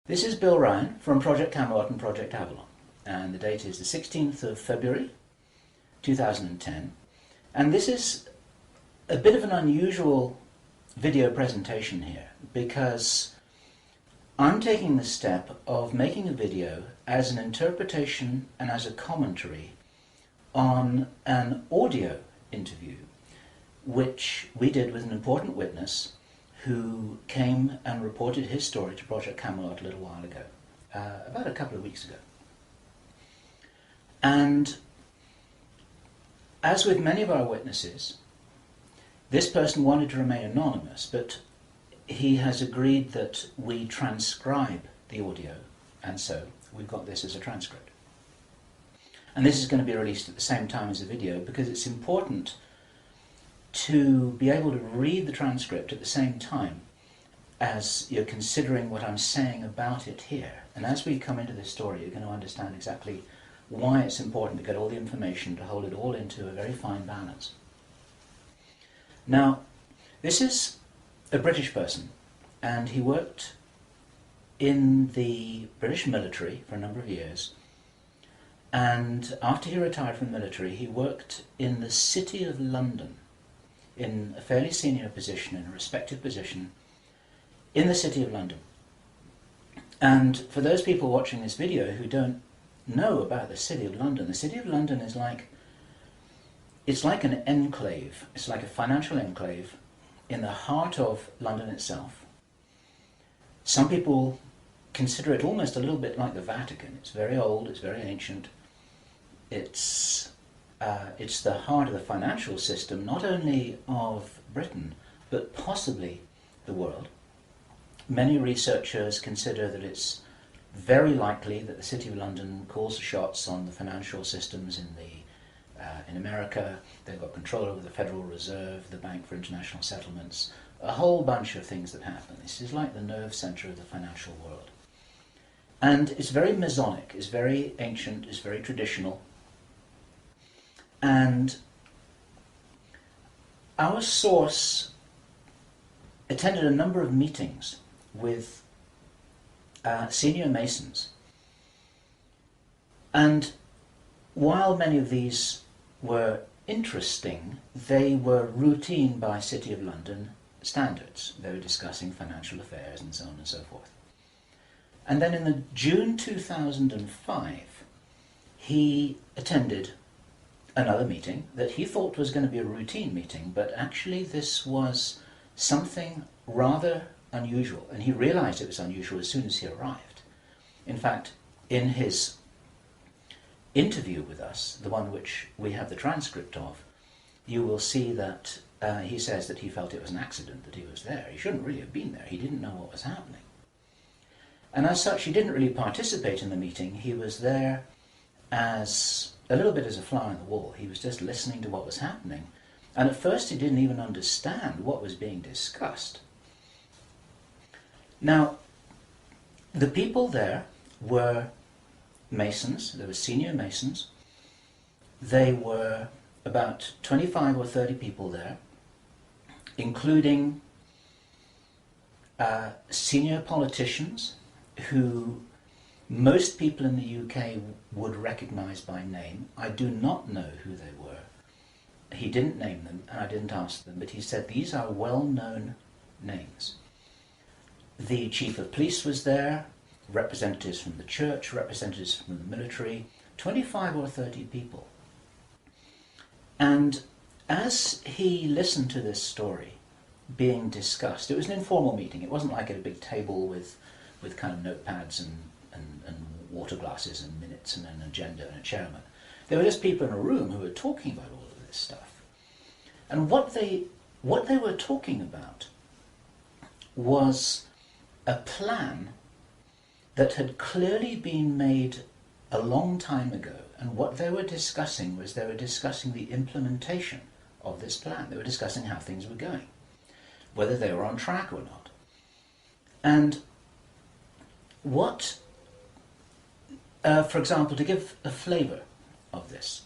This is Bill Ryan from Project Camelot and Project Avalon, and the date is the 16th of February 2010, and this is a bit of an unusual video presentation here because I'm taking the step of making a video as an interpretation and as a commentary on an audio interview which we did with an important witness who came and reported his story to Project Camelot a little while ago, about a couple of weeks ago. And as with many of our witnesses, this person wanted to remain anonymous, but he has agreed that we transcribe the audio, and so we've got this as a transcript. And this is going to be released at the same time as the video because it's important to be able to read the transcript at the same time as you're considering what I'm saying about it here. And as we come into this story, you're going to understand exactly why it's important to get all the information, to hold it all into a very fine balance. Now, this is a British person, and he worked in the British military for a number of years. And after he retired from the military, he worked in the City of London, in a fairly senior position, in a respected position, in the City of London. And for those people watching this video who don't know about the City of London, the City of London is it's like an enclave, it's like a financial enclave in the heart of London itself. Some people consider it almost a little bit like the Vatican. It's very old, it's very ancient, it's the heart of the financial system, not only of Britain, but possibly the world. Many researchers consider that it's very likely that the City of London calls the shots on the financial systems in America. They've got control over the Federal Reserve, the Bank for International Settlements, a whole bunch of things that happen. This is like the nerve center of the financial world. And it's very Masonic, it's very ancient, it's very traditional. And our source attended a number of meetings with senior Masons. And while many of these were interesting, they were routine by City of London standards. They were discussing financial affairs and so on and so forth. And then in the June 2005, he attended another meeting that he thought was going to be a routine meeting, but actually this was something rather unusual, and he realized it was unusual as soon as he arrived. In fact, in his interview with us, the one which we have the transcript of, you will see that he says that he felt it was an accident that he was there. He shouldn't really have been there. He didn't know what was happening. And as such, he didn't really participate in the meeting. He was there as a little bit as a fly on the wall. He was just listening to what was happening. And at first he didn't even understand what was being discussed. Now, the people there were Masons. There were senior Masons. They were about 25 or 30 people there, including senior politicians who most people in the UK would recognize by name. I do not know who they were. He didn't name them, and I didn't ask them, but he said these are well-known names. The chief of police was there, representatives from the church, representatives from the military, 25 or 30 people. And as he listened to this story being discussed, it was an informal meeting. It wasn't like at a big table with kind of notepads and water glasses and minutes and an agenda and a chairman. There were just people in a room who were talking about all of this stuff. And what they were talking about was a plan that had clearly been made a long time ago. And what they were discussing was they were discussing the implementation of this plan. They were discussing how things were going, whether they were on track or not. And what for example, to give a flavour of this,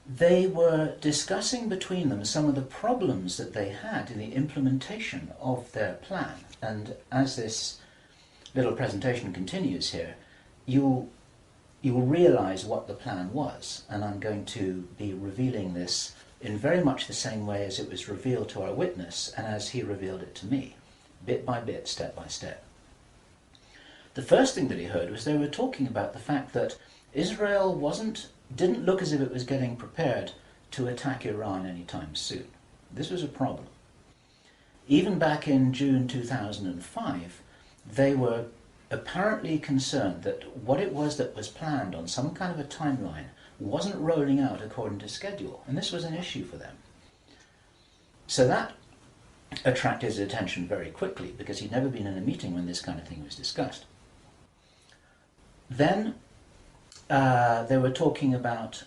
they were discussing between them some of the problems that they had in the implementation of their plan. And as this little presentation continues here, you'll realize what the plan was, and I'm going to be revealing this in very much the same way as it was revealed to our witness and as he revealed it to me, bit by bit, step by step. The first thing that he heard was they were talking about the fact that Israel didn't look as if it was getting prepared to attack Iran anytime soon. This was a problem. Even back in June 2005, they were apparently concerned that what it was that was planned on some kind of a timeline wasn't rolling out according to schedule, and this was an issue for them. So that attracted his attention very quickly, because he'd never been in a meeting when this kind of thing was discussed. Then they were talking about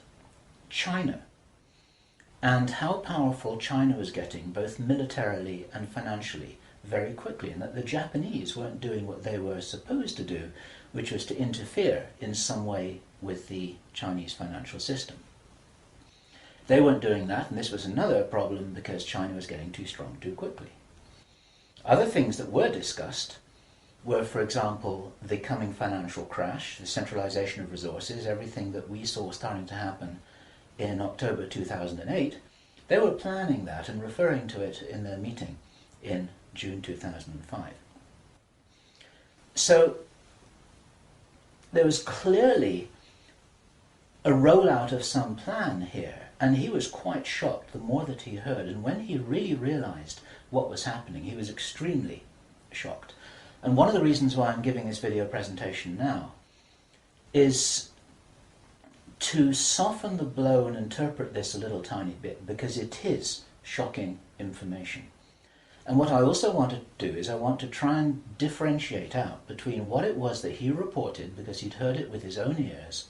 China and how powerful China was getting, both militarily and financially, very quickly, and that the Japanese weren't doing what they were supposed to do, which was to interfere in some way with the Chinese financial system. They weren't doing that, and this was another problem because China was getting too strong too quickly. Other things that were discussed were, for example, the coming financial crash, the centralization of resources, everything that we saw starting to happen in October 2008. They were planning that and referring to it in their meeting in June 2005. So there was clearly a rollout of some plan here, and he was quite shocked the more that he heard, and when he really realized what was happening, he was extremely shocked. And one of the reasons why I'm giving this video presentation now is to soften the blow and interpret this a little tiny bit, because it is shocking information. And what I also want to do is I want to try and differentiate out between what it was that he reported, because he'd heard it with his own ears,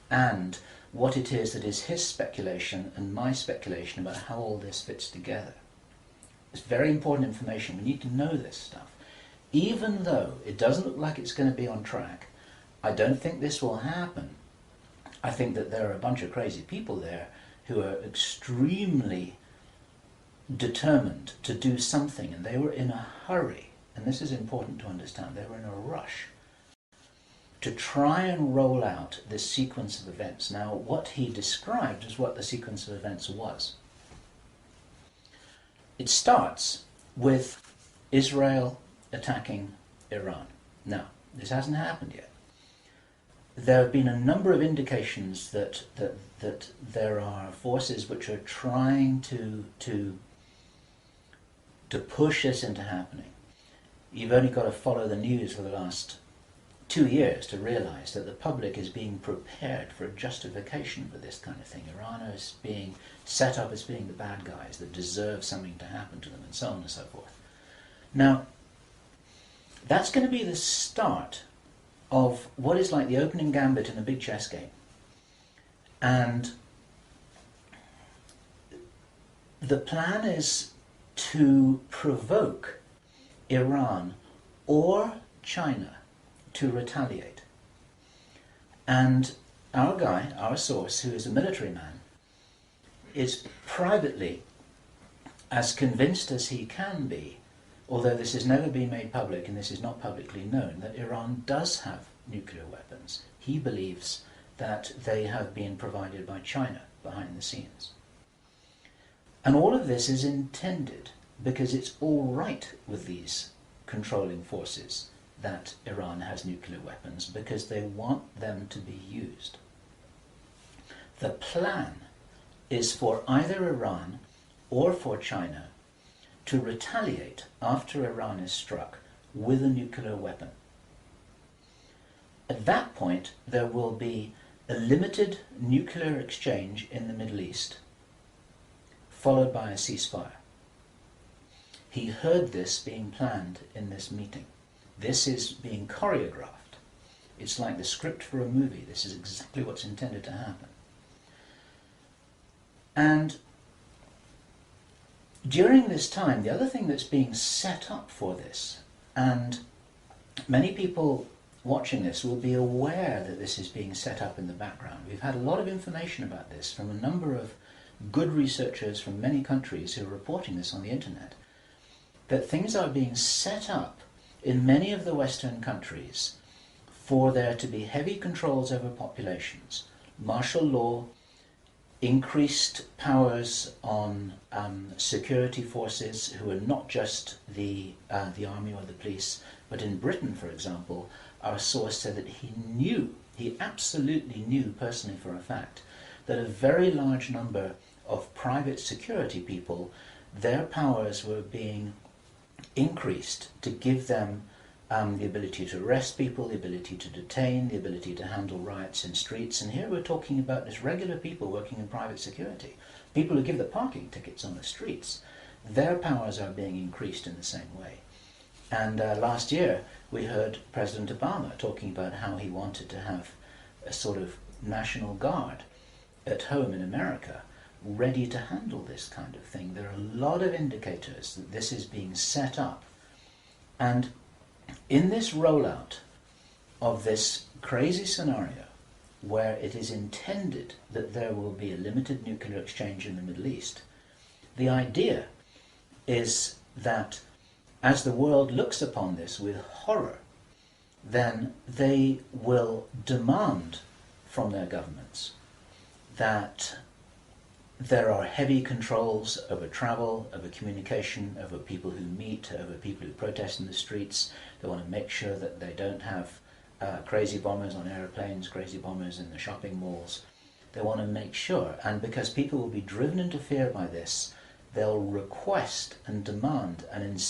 and what it is that is his speculation and my speculation about how all this fits together. It's very important information. We need to know this stuff. Even though it doesn't look like it's going to be on track, I don't think this will happen. I think that there are a bunch of crazy people there who are extremely determined to do something, and they were in a hurry, and this is important to understand, they were in a rush to try and roll out this sequence of events. Now, what he described is what the sequence of events was. It starts with Israel attacking Iran. Now, this hasn't happened yet. There have been a number of indications that there are forces which are trying to push this into happening. You've only got to follow the news for the last 2 years to realize that the public is being prepared for a justification for this kind of thing. Iran is being set up as being the bad guys that deserve something to happen to them, and so on and so forth. Now, that's going to be the start of what is like the opening gambit in a big chess game. And the plan is to provoke Iran or China to retaliate. And our guy, our source, who is a military man, is privately as convinced as he can be, although this has never been made public and this is not publicly known, that Iran does have nuclear weapons. He believes that they have been provided by China behind the scenes. And all of this is intended because it's all right with these controlling forces that Iran has nuclear weapons, because they want them to be used. The plan is for either Iran or for China to retaliate after Iran is struck with a nuclear weapon. At that point, there will be a limited nuclear exchange in the Middle East, followed by a ceasefire. He heard this being planned in this meeting. This is being choreographed. It's like the script for a movie. This is exactly what's intended to happen. And during this time, the other thing that's being set up for this, and many people watching this will be aware that this is being set up in the background. We've had a lot of information about this from a number of good researchers from many countries who are reporting this on the internet, that things are being set up in many of the Western countries for there to be heavy controls over populations, martial law, increased powers on security forces who are not just the army or the police, but in Britain, for example, our source said that he absolutely knew personally for a fact, that a very large number of private security people, their powers were being increased to give them the ability to arrest people, the ability to detain, the ability to handle riots in streets. And here we're talking about just regular people working in private security, people who give the parking tickets on the streets. Their powers are being increased in the same way. And last year we heard President Obama talking about how he wanted to have a sort of national guard at home in America ready to handle this kind of thing. There are a lot of indicators that this is being set up. And in this rollout of this crazy scenario where it is intended that there will be a limited nuclear exchange in the Middle East, the idea is that as the world looks upon this with horror, then they will demand from their governments that there are heavy controls over travel, over communication, over people who meet, over people who protest in the streets. They want to make sure that they don't have crazy bombers on aeroplanes, crazy bombers in the shopping malls. They want to make sure, and because people will be driven into fear by this, they'll request and demand and insist